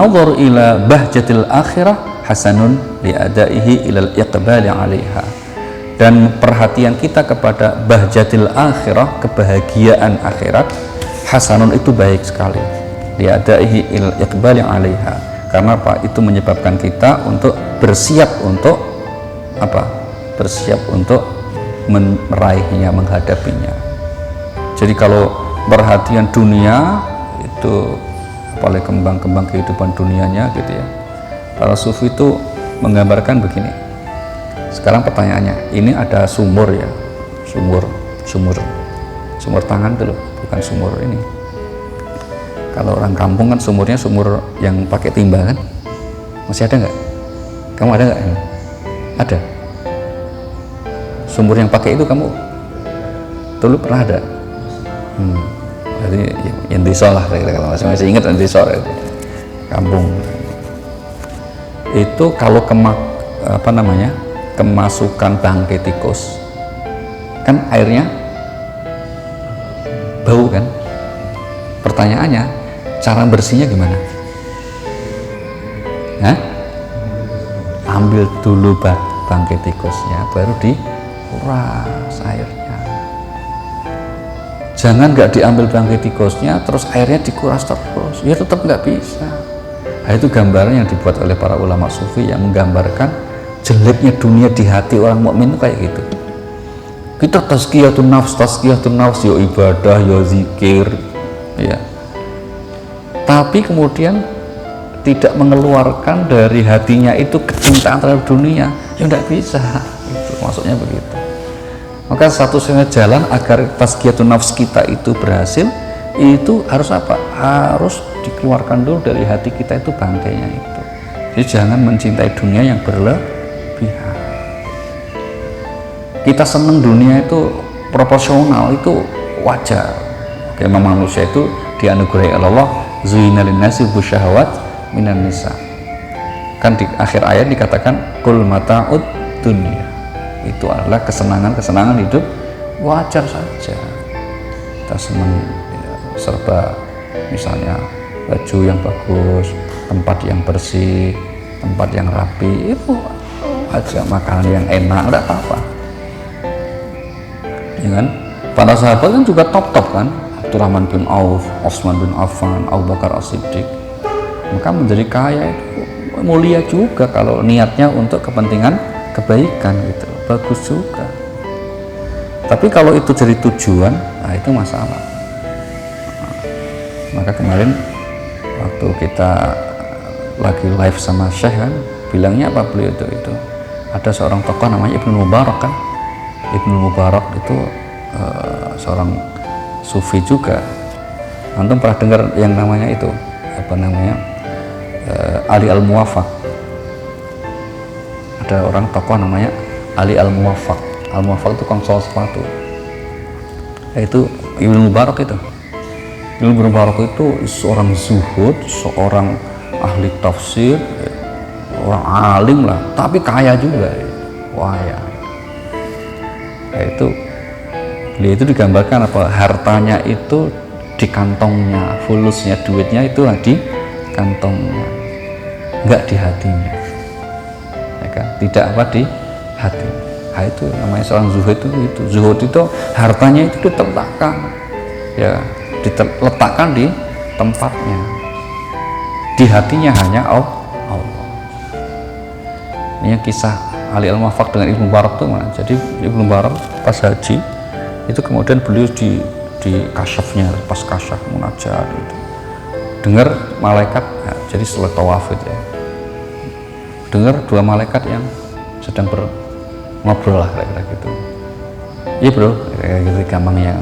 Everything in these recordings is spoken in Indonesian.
nazar ila bahjatil akhirah hasanun li adaihi ilal iqbali 'alaiha. Dan perhatian kita kepada bahjatil akhirah, kebahagiaan akhirat, hasanun itu baik sekali, li adaihi ilal iqbali 'alaiha. Karena apa? Itu menyebabkan kita untuk bersiap untuk apa? Bersiap untuk meraihnya, menghadapinya. Jadi kalau perhatian dunia itu, apalagi kembang-kembang kehidupan dunianya gitu ya, para sufi itu menggambarkan begini. Sekarang pertanyaannya, ini ada sumur ya, sumur tangan itu loh, bukan sumur ini. Kalau orang kampung kan sumurnya sumur yang pakai timba kan, masih ada nggak? Kamu ada nggak? Ada. Sumur yang pakai itu kamu dulu pernah ada? Jadi yang desa lah, kalau masih ingat yang desa itu kampung. Itu kalau kemasukan bangkai tikus kan airnya bau kan. Pertanyaannya, cara bersihnya gimana? Hah? Ambil dulu bangkai tikusnya, baru dikuras airnya. Jangan nggak diambil bangkai tikusnya terus airnya dikuras terus, ya tetap nggak bisa. Nah, itu gambaran yang dibuat oleh para ulama sufi yang menggambarkan jeleknya dunia di hati orang mukmin itu kayak gitu. Kita tazkiyatun nafs, yo ibadah, yo zikir, ya. Tapi kemudian tidak mengeluarkan dari hatinya itu kecintaan terhadap dunia, ya nggak bisa. Itu maksudnya begitu. Maka satu-satunya jalan agar tazkiyatun nafs kita itu berhasil, itu harus apa? Harus dikeluarkan dulu dari hati kita itu bangkainya itu. Jadi jangan mencintai dunia yang berlebihan. Kita senang dunia itu proporsional, itu wajar. Oke, memang manusia itu dianugerahi Allah, zuyyina linnasi syahawat minan nisa. Kan di akhir ayat dikatakan kul mata'ud dunya. Itu adalah kesenangan hidup wajar saja. Kita senang ya, serba misalnya baju yang bagus, tempat yang bersih, tempat yang rapi, itu aja, makanan yang enak, enggak apa-apa ya kan. Para sahabat kan juga top-top kan, Abdurrahman bin Auf, Utsman bin Affan, Abu Bakar As-Siddiq. Maka menjadi kaya itu mulia juga kalau niatnya untuk kepentingan kebaikan gitu, bagus juga. Tapi kalau itu jadi tujuan, nah itu masalah. Maka kemarin waktu kita lagi live sama Syekh kan, bilangnya apa beliau itu ada seorang tokoh namanya Ibnu Mubarak kan. Ibnu Mubarak itu seorang sufi juga. Antum pernah dengar yang namanya itu apa namanya, Ali Al-Muwaffaq? Ada orang tokoh namanya Ali Al-Muwaffaq. Al-Muwaffaq itu konsol sepatu, yaitu Ibnu Mubarak itu. Ibnu Mubarak itu seorang zuhud, seorang ahli tafsir, orang alim lah, tapi kaya juga, kaya. Yaitu beliau itu digambarkan apa, hartanya itu di kantongnya, fulusnya, duitnya itu di kantongnya, enggak di hatinya, ya kan? Tidak apa di hati. Nah, itu namanya seorang zuhud itu. Zuhud itu hartanya itu diletakkan, ya, diletakkan di tempatnya, di hatinya hanya Allah. Ini kisah Ali Al-Muwaffaq dengan Ibnu Mubarak itu mana? Jadi Ibnu Mubarak pas haji itu kemudian beliau di kasyafnya, pas kasyaf munajat itu dengar malaikat, ya, jadi setelah tawaf itu ya, dengar dua malaikat yang sedang ngobrol lah kira-kira gitu. Iya bro, kayak gitu gampangnya.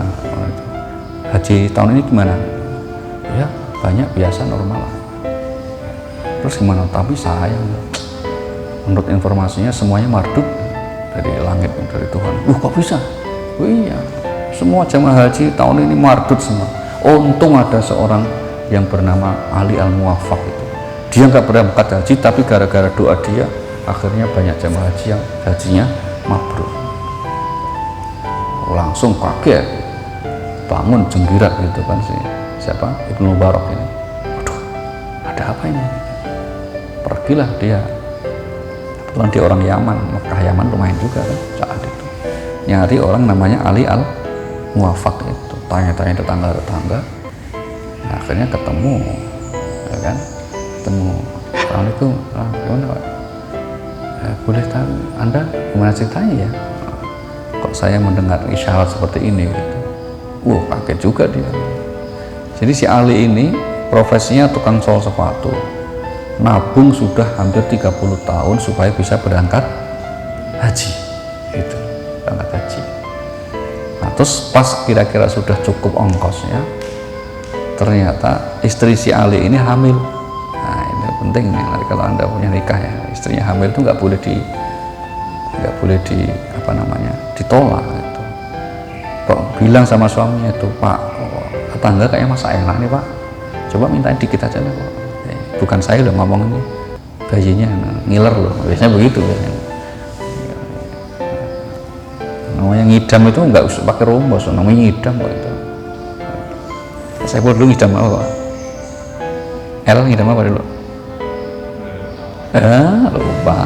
Haji tahun ini gimana? Ya banyak, biasa, normal lah. Terus gimana? Tapi sayang, menurut informasinya semuanya mardut dari langit, dari Tuhan. Kok bisa? Oh iya, semua jamaah haji tahun ini mardut semua. Untung ada seorang yang bernama Ali Al-Muwaffaq itu. Dia nggak berangkat haji, tapi gara-gara doa dia akhirnya banyak jamaah haji yang hajinya mabrur. Langsung kaget, bangun jenggirat gitu kan, siapa? Ibnu Mubarak ini. Aduh, ada apa ini? pergilah dia. Kebetulan dia orang Yaman, Mekah Yaman lumayan juga kan saat itu, nyari orang namanya Ali Al-Muwaffaq itu, tanya-tanya tetangga-tetangga. Nah, akhirnya ketemu, ya kan, ketemu. Assalamualaikum, gimana Pak? Boleh tahu Anda gimana ceritanya ya? Kok saya mendengar isyarat seperti ini? Gitu. Kaget juga dia. Jadi si Ali ini profesinya tukang sol sepatu, nabung sudah hampir 30 tahun supaya bisa berangkat haji, gitu, berangkat haji. Nah, terus pas kira-kira sudah cukup ongkosnya, ternyata istri si Ali ini hamil. Nah, ini penting nih, nanti kalau Anda punya nikah ya, istrinya hamil itu nggak boleh ditolak gitu. Kok bilang sama suaminya itu, Pak, tetangga kayaknya masak enak nih Pak, coba minta dikit aja nih Pak. Bukan saya udah ngomong ini, bayinya ngiler loh, biasanya begitu ya. Namanya ngidam itu nggak usah pakai rumus, namanya ngidam kok itu. Saya dulu ngidam apa Pak? Ngidam apa dulu? Lupa.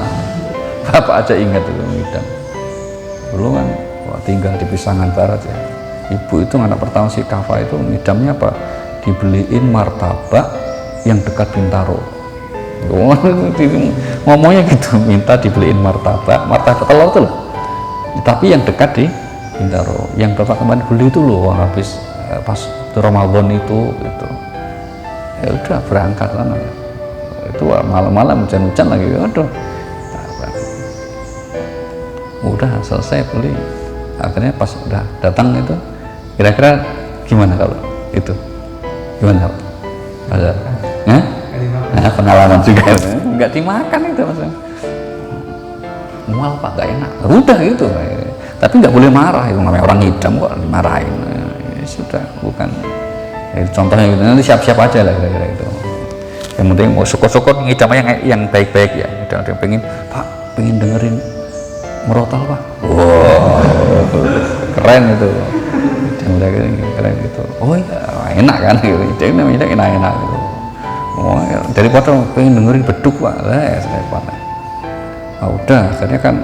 Bapak aja ingat itu ngidam. Dulu kan tinggal di Pisangan Barat ya. Ibu itu anak pertama si Kafa itu ngidamnya apa? Dibeliin martabak yang dekat Bintaro. Ngomongnya gitu, minta dibeliin martabak telur tuh loh, tapi yang dekat di Bintaro. Yang bapak kemarin beli itu loh, habis pas Ramadan itu gitu. Ya udah berangkat sana. Itu malam-malam hujan-hujan lagi, aduh. Udah selesai beli. Akhirnya pas udah datang itu, kira-kira gimana kalau itu? Gimana kalau? Ada? Nah, pengalaman juga, nggak dimakan itu Mas. Mual Pak, nggak enak. Udah gitu. Tapi nggak boleh marah, itu namanya orang ngidam kok dimarahin. Ya, sudah, bukan. Ya, contohnya gitu, nanti siap-siap aja lah kira-kira itu. Yang penting mau syukur-syukur ngidamnya yang baik-baik ya. Ada pengen, Pak, pengen dengerin murotal Pak. Keren itu. Keren gitu. Oh iya, enak kan gitu. Jadi namanya enak-enak gitu. Daripada pengen dengerin beduk Pak, udah akhirnya kan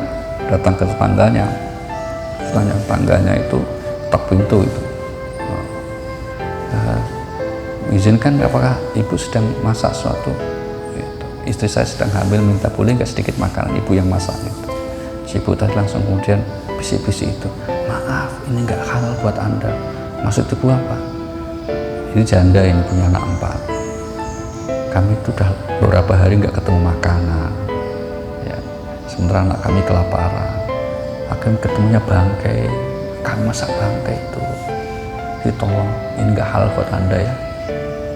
datang ke tetangganya itu ketok pintu itu. Izinkan apakah ibu sedang masak sesuatu gitu. Istri saya sedang hamil, minta boleh nggak sedikit makanan ibu yang masak gitu. Si ibu tadi langsung kemudian bisik-bisik itu, maaf ini nggak halal buat Anda. Maksud ibu apa? Ini janda, ini punya anak 4. Kami itu udah beberapa hari nggak ketemu makanan ya. Sementara anak kami kelaparan, kami ketemunya bangkai, kami masak bangkai itu. Jadi tolong, ini nggak halal buat Anda ya,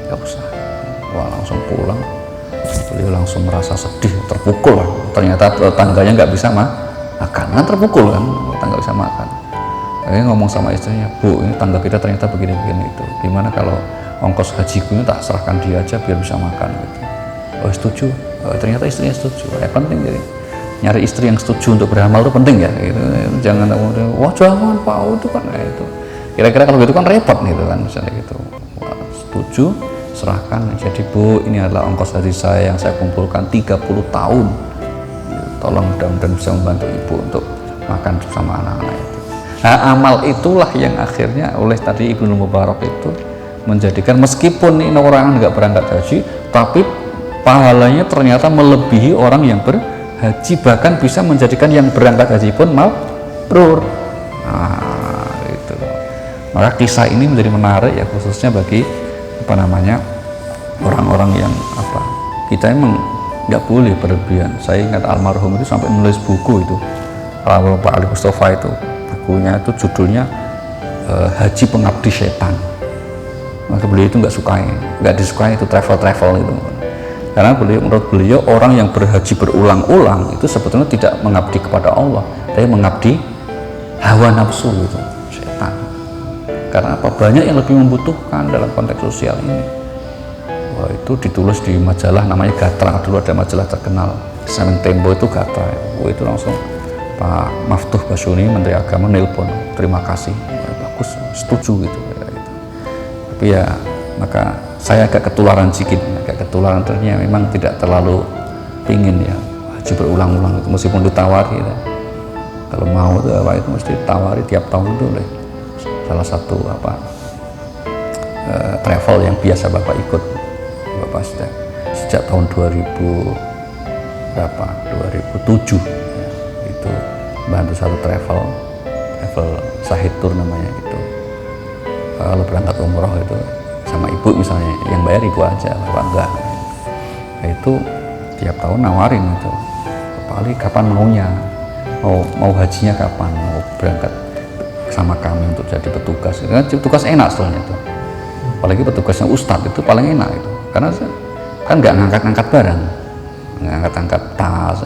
nggak usah. Wah, langsung pulang, beliau langsung merasa sedih, terpukul lah. Ternyata tetangganya nggak bisa makan, kan terpukul kan, tetangga bisa makan. Akhirnya ngomong sama istrinya, Bu, ini tangga kita ternyata begini-begini itu. Gimana kalau ongkos hajiku ini tak serahkan dia aja biar bisa makan gitu. Oh setuju. Ternyata istrinya setuju. Penting jadi nyari istri yang setuju untuk beramal itu penting ya. Gitu. Jangan wah jangan Pak itu kan itu. Kira-kira kalau gitu kan repot gitu kan misalnya gitu. Wah, setuju, serahkan. Jadi Bu, ini adalah ongkos haji saya yang saya kumpulkan 30 tahun. Tolong mudah-mudahan bisa membantu Ibu untuk makan bersama anak-anak itu. Nah, amal itulah yang akhirnya oleh tadi Ibnu Mubarak itu menjadikan meskipun ini orang nggak berangkat haji, tapi pahalanya ternyata melebihi orang yang berhaji, bahkan bisa menjadikan yang berangkat haji pun mabrur. Nah, itu. Maka kisah ini menjadi menarik ya, khususnya bagi orang-orang yang kita emang nggak boleh berlebihan. Saya ingat almarhum itu sampai menulis buku itu, Pak Ali Mustafa itu, bukunya itu judulnya Haji Pengabdi Setan. Maka beliau itu nggak disukai itu travel itu, karena menurut beliau orang yang berhaji berulang-ulang itu sebetulnya tidak mengabdi kepada Allah, tapi mengabdi hawa nafsu itu, setan. Karena apa? Banyak yang lebih membutuhkan dalam konteks sosial ini. Wah, itu ditulis di majalah namanya Gatra, dulu ada majalah terkenal di samping Tempo itu Gatra. Wah, itu langsung Pak Maftuh Basyuni Menteri Agama nelpon, terima kasih, bagus, setuju gitu. Ya, maka saya agak ketularan ternyata memang tidak terlalu pingin ya haji berulang-ulang itu, meskipun ditawari ya. Kalau mau itu apa itu mesti ditawari tiap tahun itu oleh salah satu travel yang biasa Bapak ikut. Bapak sejak tahun 2007 ya, itu bantu satu travel Sahid Tour namanya itu. Kalau berangkat umroh itu sama ibu misalnya, yang bayar ibu aja, Bapak enggak. Nah, itu tiap tahun nawarin itu, paling kapan maunya, mau hajinya kapan, mau berangkat sama kami untuk jadi petugas. Karena petugas enak soalnya itu, apalagi petugasnya ustadz itu paling enak itu, karena kan nggak ngangkat-ngangkat barang, ngangkat-ngangkat tas,